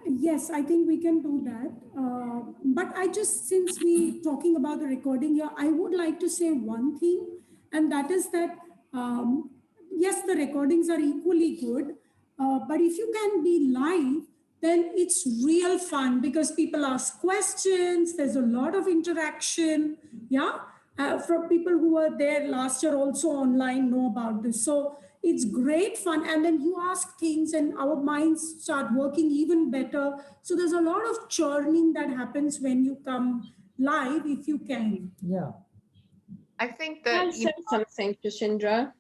Yes, I think we can do that. But since we talking about the recording here, I would like to say one thing, and that is that, yes, the recordings are equally good, but if you can be live, then it's real fun because people ask questions, there's a lot of interaction, yeah? From people who were there last year also online know about this. So it's great fun. And then you ask things and our minds start working even better. So there's a lot of churning that happens when you come live, if you can. Yeah. I think Can I that say something, Shashindra?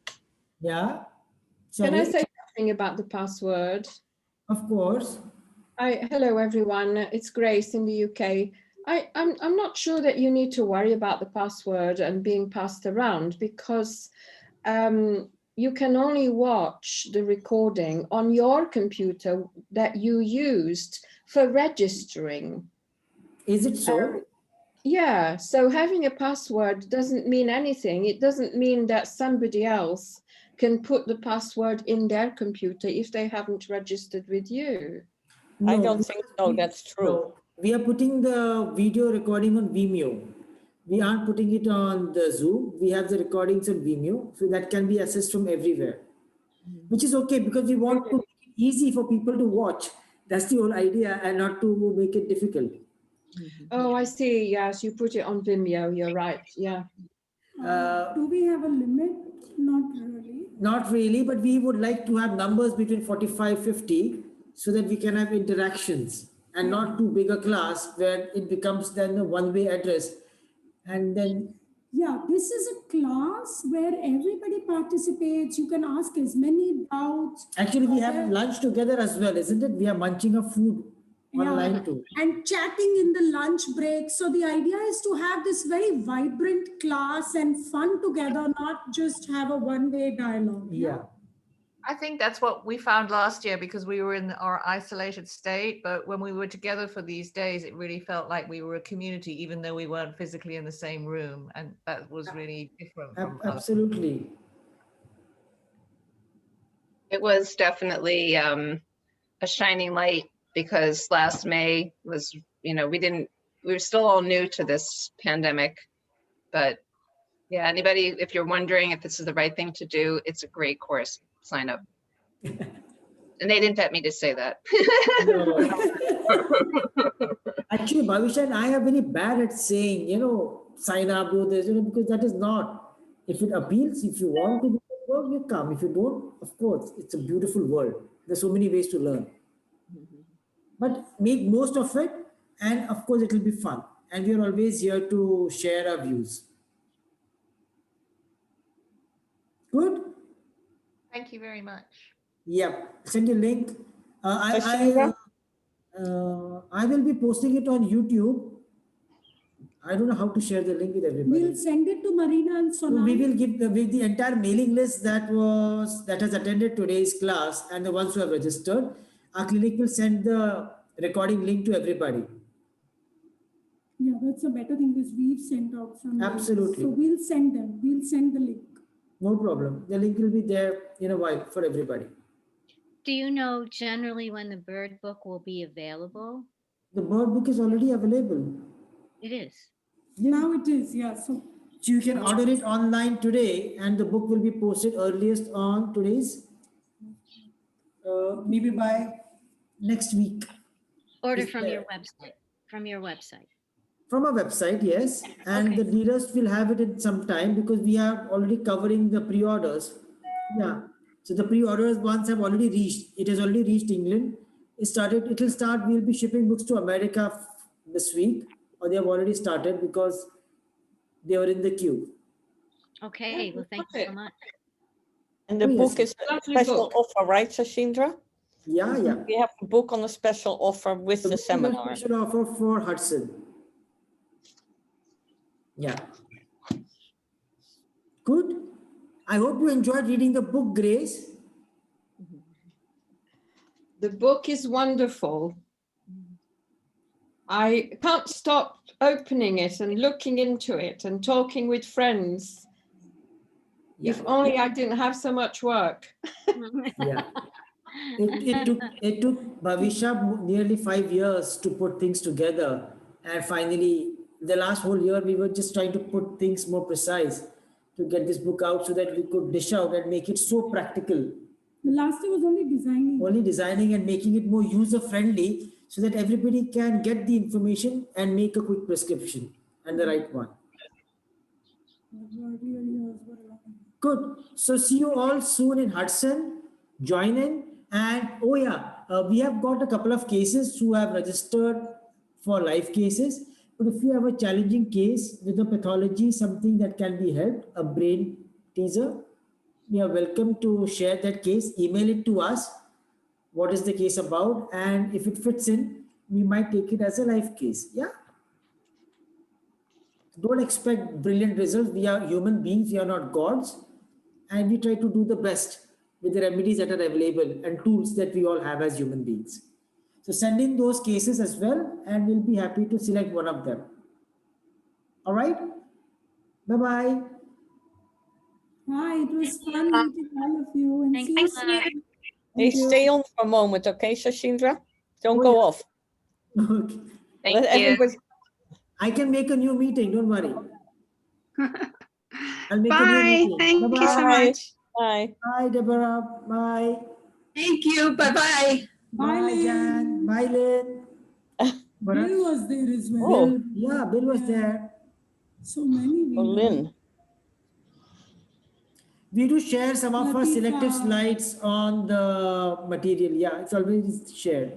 Yeah. Can I Sorry? say something about the password? Of course. Hello, everyone. It's Grace in the UK. I'm not sure that you need to worry about the password and being passed around because you can only watch the recording on your computer that you used for registering. Is it so? Yeah, so having a password doesn't mean anything. It doesn't mean that somebody else can put the password in their computer if they haven't registered with you. I don't think so, that's true. No, we are putting the video recording on Vimeo. We aren't putting it on the Zoom. We have the recordings on Vimeo, so that can be accessed from everywhere, which is okay because we want to make it easy for people to watch. That's the whole idea, and not to make it difficult. Oh, I see. Yes, you put it on Vimeo. You're right. Yeah. Do we have a limit? Not really. Not really, but we would like to have numbers between 45, 50 so that we can have interactions and not too big a class where it becomes then a one-way address. And then, Yeah, this is a class where everybody participates. You can ask as many doubts. actually, we have lunch together as well, isn't it? We are munching of food online too. And chatting in the lunch break. So the idea is to have this very vibrant class and fun together, not just have a one-way dialogue. Yeah. I think that's what we found last year because we were in our isolated state. But when we were together for these days, it really felt like we were a community, even though we weren't physically in the same room. And that was really different from us. Absolutely. It was definitely a shining light because last May was, we were still all new to this pandemic. But yeah, anybody, if you're wondering if this is the right thing to do, it's a great course. Sign up. And they didn't vet me to say that. Actually, Bhavisha and I are very bad at saying, sign up, do this, because that is not. If it appeals, if you want to do the work, you come. If you don't, of course, it's a beautiful world. There's so many ways to learn. But make most of it, and of course, it will be fun. And we are always here to share our views. Good? Thank you very much. Yeah, send a link. Ashindra? I will be posting it on YouTube. I don't know how to share the link with everybody. We'll send it to Marina and Sonam. We will give with the entire mailing list that has attended today's class and the ones who have registered. Our clinic will send the recording link to everybody. Yeah, that's a better thing because we've sent out some. Absolutely. So we'll send them. We'll send the link. No problem. The link will be there in a while for everybody. Do you know generally when the Bird book will be available? The Bird book is already available. It is. Now it is, yeah. So So you can order it online today, and the book will be posted earliest on today's, maybe by next week. Order Is from your there. website, from your website. From our website, yes. And Okay. the dealers will have it in some time because we are already covering the pre-orders. Yeah. So the pre-orders ones have already reached. It has already reached England. It will start, we'll be shipping books to America this week, or they have already started because they were in the queue. Okay, well, thank you so much. And the Oh, yes. book is a Lovely special book. offer, right, Sashindra? Yeah, yeah. We have a book on a special offer with the book is a seminar. special offer for Hudson. Yeah. Good. I hope you enjoyed reading the book, Grace. The book is wonderful. I can't stop opening it and looking into it and talking with friends. If only I didn't have so much work. Yeah. It took Bhavisha nearly 5 years to put things together, and finally, the last whole year we were just trying to put things more precise to get this book out so that we could dish out and make it so practical. the last year was only designing. Only designing and making it more user friendly so that everybody can get the information and make a quick prescription and the right one. Earlier years were a lot. Good. So see you all soon in Hudson. Join in. And oh yeah, we have got a couple of cases who have registered for live cases. But if you have a challenging case with a pathology, something that can be helped, a brain teaser, you are welcome to share that case. Email it to us. What is the case about? And if it fits in, we might take it as a live case. Yeah. Don't expect brilliant results. We are human beings. We are not gods. And we try to do the best with the remedies that are available and tools that we all have as human beings. So send in those cases as well, and we'll be happy to select one of them. All right. Bye-bye. Hi, it was fun meeting all of you. And see you Thanks. soon. Hey, Thank you. stay on for a moment, okay, Shashindra? Don't Oh, go yeah. off. Okay. Thank Let you. everybody. I can make a new meeting. Don't worry. I'll make a new Bye. meeting. Thank you so Bye-bye. much. Bye. Bye, Deborah. Bye. Thank you. Bye-bye. Bye, Bye, Jan. Lynn. Bye, Lynn. Bharat? Bill was there as well. Oh. Bill. Yeah, Bill was there. So many. we Oh, know. Lynn. We do share some of our selective Latifah. slides on the material. Yeah, it's always shared.